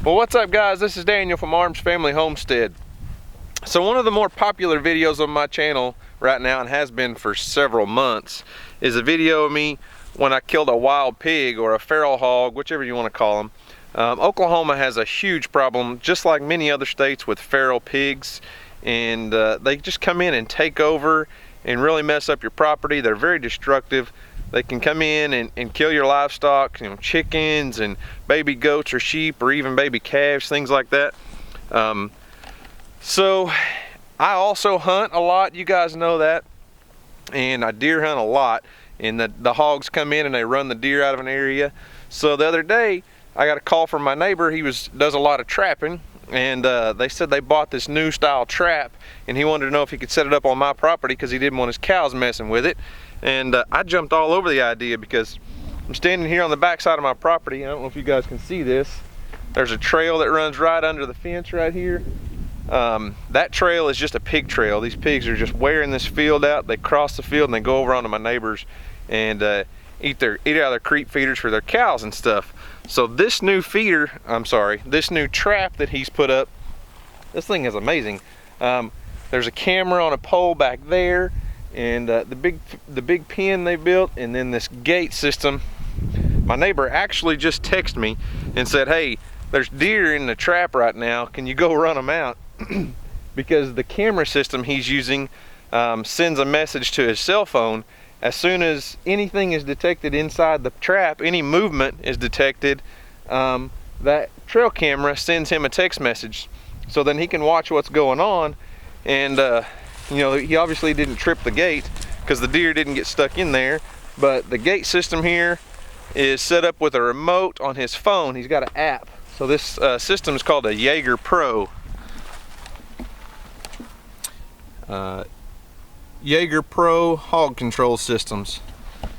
Well, what's up guys, this is Daniel from Arms Family Homestead. So one of the more popular videos on my channel right now, and has been for several months, is a video of me when I killed a wild pig or a feral hog, whichever you want to call them. Oklahoma has a huge problem, just like many other states, with feral pigs, and they just come in and take over and really mess up your property. They're very destructive. They can come in and kill your livestock, you know, chickens and baby goats or sheep or even baby calves, things like that. So I also hunt a lot, you guys know that, and I deer hunt a lot, and the hogs come in and they run the deer out of an area. So the other day I got a call from my neighbor. He does a lot of trapping, and they said they bought this new style trap, and he wanted to know if he could set it up on my property because he didn't want his cows messing with it. And I jumped all over the idea because I'm standing here on the back side of my property. I don't know if you guys can see this. There's a trail that runs right under the fence right here. That trail is just a pig trail. These pigs are just wearing this field out. They cross the field and they go over onto my neighbors and eat out of their creep feeders for their cows and stuff. So this new this new trap that he's put up, this thing is amazing. There's a camera on a pole back there, and the big pen they built, and then this gate system. My neighbor actually just texted me and said, hey, there's deer in the trap right now, can you go run them out? Because the camera system he's using sends a message to his cell phone. As soon as anything is detected inside the trap, any movement is detected, that trail camera sends him a text message, so then he can watch what's going on. And you know, he obviously didn't trip the gate because the deer didn't get stuck in there, but the gate system here is set up with a remote on his phone. He's got an app. So this system is called a Jager Pro. Jager Pro hog control systems.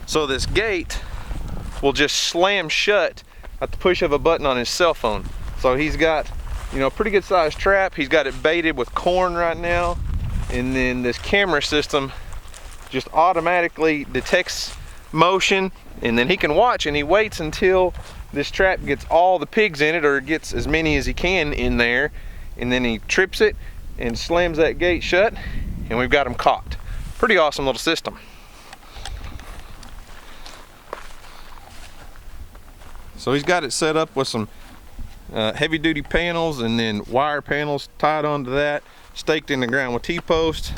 So this gate will just slam shut at the push of a button on his cell phone. So he's got, you know, a pretty good sized trap. He's got it baited with corn right now, and then this camera system just automatically detects motion, and then he can watch, and he waits until this trap gets all the pigs in it, or gets as many as he can in there, and then he trips it and slams that gate shut, and we've got him caught. Pretty awesome little system. So he's got it set up with some heavy duty panels, and then wire panels tied onto that, staked in the ground with T-posts,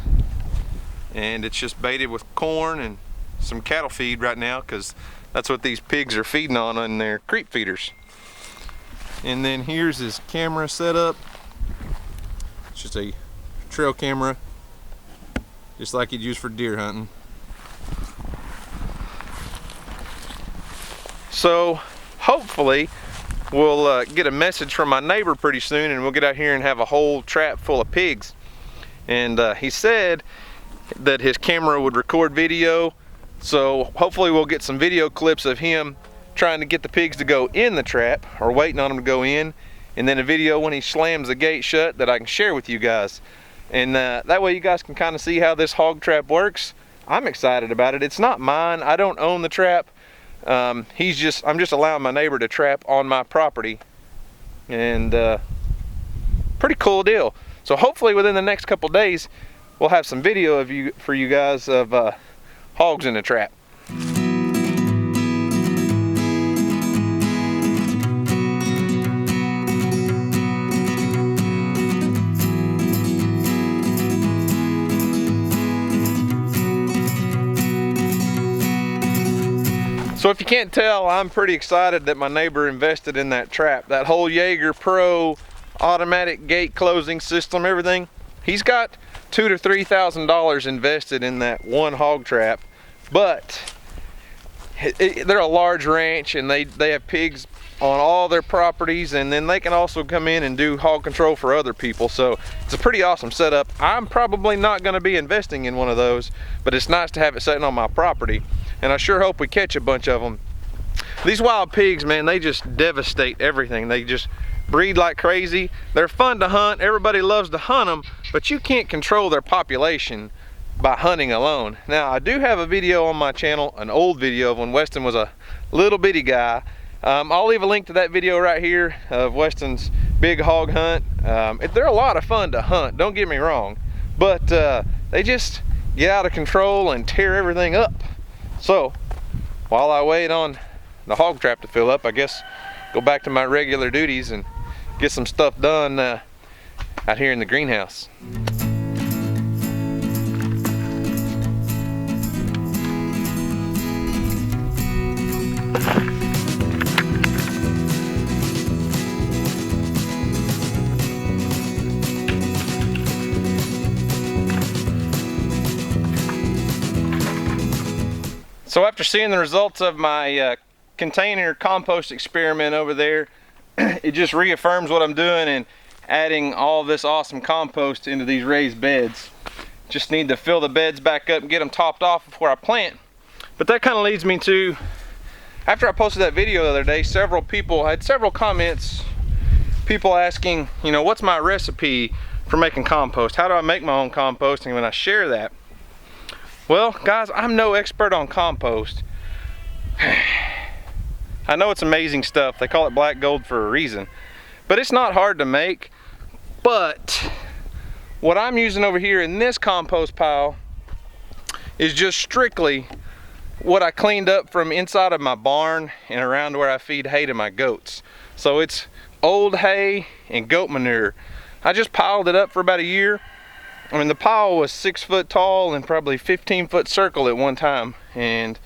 and it's just baited with corn and some cattle feed right now, because that's what these pigs are feeding on in their creep feeders. And then here's his camera setup. It's just a trail camera, just like you'd use for deer hunting. So hopefully we'll get a message from my neighbor pretty soon, and we'll get out here and have a whole trap full of pigs. And he said that his camera would record video, so hopefully we'll get some video clips of him trying to get the pigs to go in the trap, or waiting on them to go in, and then a video when he slams the gate shut that I can share with you guys. And that way you guys can kind of see how this hog trap works. I'm excited about it. It's not mine. I don't own the trap. I'm just allowing my neighbor to trap on my property, and pretty cool deal. So hopefully within the next couple days we'll have some video for you guys of hogs in the trap. So if you can't tell, I'm pretty excited that my neighbor invested in that trap. That whole Jager Pro automatic gate closing system, everything. He's got $2,000 to $3,000 invested in that one hog trap, but they're a large ranch, and they have pigs on all their properties, and then they can also come in and do hog control for other people. So it's a pretty awesome setup. I'm probably not going to be investing in one of those, but it's nice to have it sitting on my property, and I sure hope we catch a bunch of them. These wild pigs, man, they just devastate everything. They just breed like crazy. They're fun to hunt. Everybody loves to hunt them, but you can't control their population by hunting alone. Now, I do have a video on my channel, an old video of when Weston was a little bitty guy. I'll leave a link to that video right here of Weston's big hog hunt. They're a lot of fun to hunt, don't get me wrong, but they just get out of control and tear everything up. So while I wait on the hog trap to fill up, I guess go back to my regular duties and get some stuff done out here in the greenhouse. So after seeing the results of my container compost experiment over there, it just reaffirms what I'm doing and adding all this awesome compost into these raised beds. Just need to fill the beds back up and get them topped off before I plant. But that kind of leads me to, after I posted that video the other day, I had several comments, people asking, you know, what's my recipe for making compost? How do I make my own compost? And when I share that, well, guys, I'm no expert on compost. I know it's amazing stuff. They call it black gold for a reason. But it's not hard to make. But what I'm using over here in this compost pile is just strictly what I cleaned up from inside of my barn and around where I feed hay to my goats. So it's old hay and goat manure. I just piled it up for about a year. I mean, the pile was 6 foot tall and probably 15-foot circle at one time, and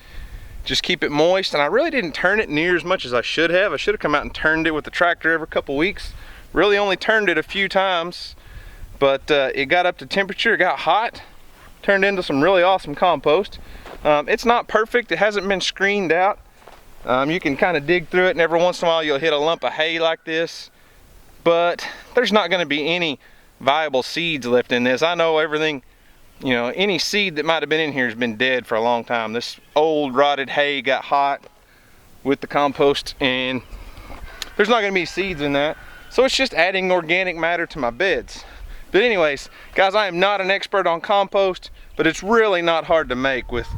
just keep it moist. And I really didn't turn it near as much as I should have. I should have come out and turned it with the tractor every couple weeks. Really only turned it a few times, but it got up to temperature, it got hot, turned into some really awesome compost. It's not perfect, it hasn't been screened out. You can kind of dig through it, and every once in a while you'll hit a lump of hay like this, but there's not going to be any viable seeds left in this. I know everything, you know, any seed that might have been in here has been dead for a long time. This old rotted hay got hot with the compost, and there's not going to be seeds in that. So it's just adding organic matter to my beds. But anyways, guys, I am not an expert on compost, but it's really not hard to make with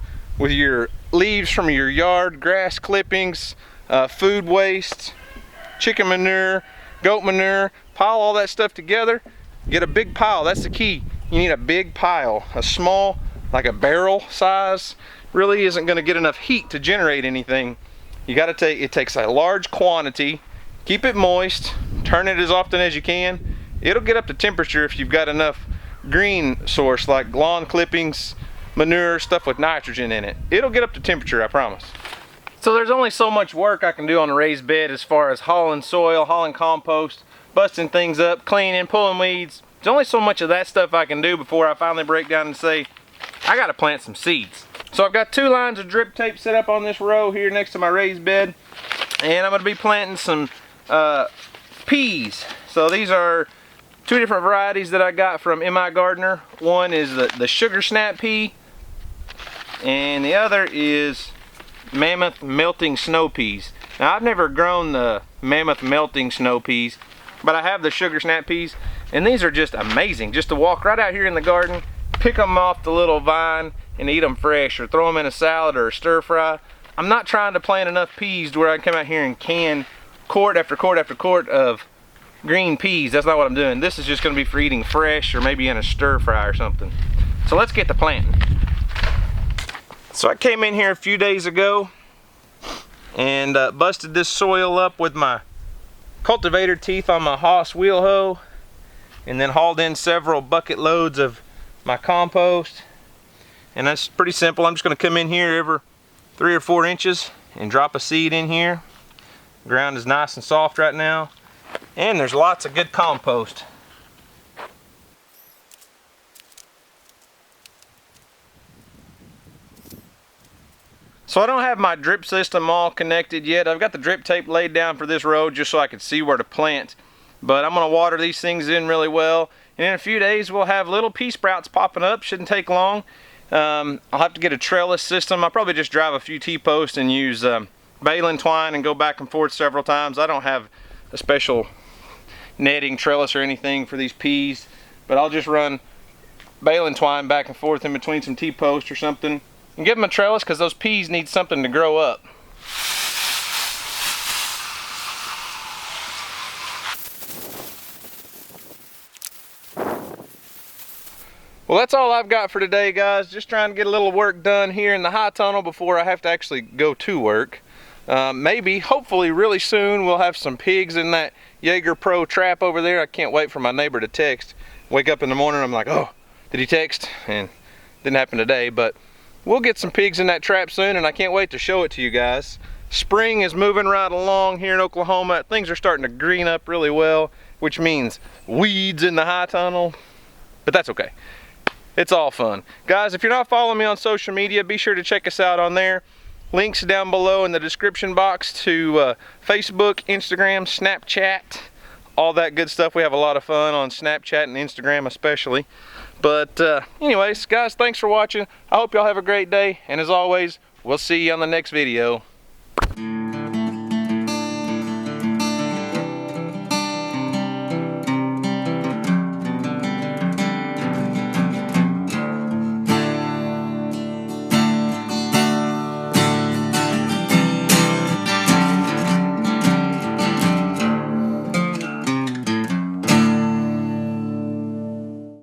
your leaves from your yard, grass clippings, food waste, chicken manure, goat manure. Pile all that stuff together. Get a big pile, that's the key. You need a big pile. A small, like a barrel size, really isn't gonna get enough heat to generate anything. You gotta it takes a large quantity, keep it moist, turn it as often as you can. It'll get up to temperature if you've got enough green source like lawn clippings, manure, stuff with nitrogen in it. It'll get up to temperature, I promise. So there's only so much work I can do on a raised bed as far as hauling soil, hauling compost, busting things up, cleaning, pulling weeds. There's only so much of that stuff I can do before I finally break down and say, I gotta plant some seeds. So I've got 2 lines of drip tape set up on this row here next to my raised bed, and I'm gonna be planting some peas. So these are 2 different varieties that I got from M.I. Gardner. One is the sugar snap pea, and the other is mammoth melting snow peas. Now I've never grown the mammoth melting snow peas, but I have the sugar snap peas, and these are just amazing. Just to walk right out here in the garden, pick them off the little vine and eat them fresh, or throw them in a salad or a stir fry. I'm not trying to plant enough peas to where I can come out here and can quart after quart after quart of green peas. That's not what I'm doing. This is just going to be for eating fresh, or maybe in a stir fry or something. So let's get to planting. So I came in here a few days ago and busted this soil up with my cultivator teeth on my Haas wheel hoe, and then hauled in several bucket loads of my compost. And that's pretty simple. I'm just going to come in here every 3 or 4 inches and drop a seed in here. The ground is nice and soft right now, and there's lots of good compost. So I don't have my drip system all connected yet. I've got the drip tape laid down for this row just so I can see where to plant. But I'm going to water these things in really well. And in a few days we'll have little pea sprouts popping up. Shouldn't take long. I'll have to get a trellis system. I'll probably just drive a few T-posts and use baling twine and go back and forth several times. I don't have a special netting trellis or anything for these peas, but I'll just run baling twine back and forth in between some T-posts or something. And give them a trellis because those peas need something to grow up. Well, that's all I've got for today, guys. Just trying to get a little work done here in the high tunnel before I have to actually go to work. Maybe, hopefully really soon, we'll have some pigs in that Jager Pro trap over there. I can't wait for my neighbor to text. Wake up in the morning, I'm like, oh, did he text? And didn't happen today, but we'll get some pigs in that trap soon, and I can't wait to show it to you guys. Spring is moving right along here in Oklahoma. Things are starting to green up really well, which means weeds in the high tunnel, but that's okay. It's all fun. Guys, if you're not following me on social media, be sure to check us out on there. Links down below in the description box to Facebook, Instagram, Snapchat, all that good stuff. We have a lot of fun on Snapchat and Instagram especially. But anyways, guys, thanks for watching. I hope y'all have a great day. And as always, we'll see you on the next video.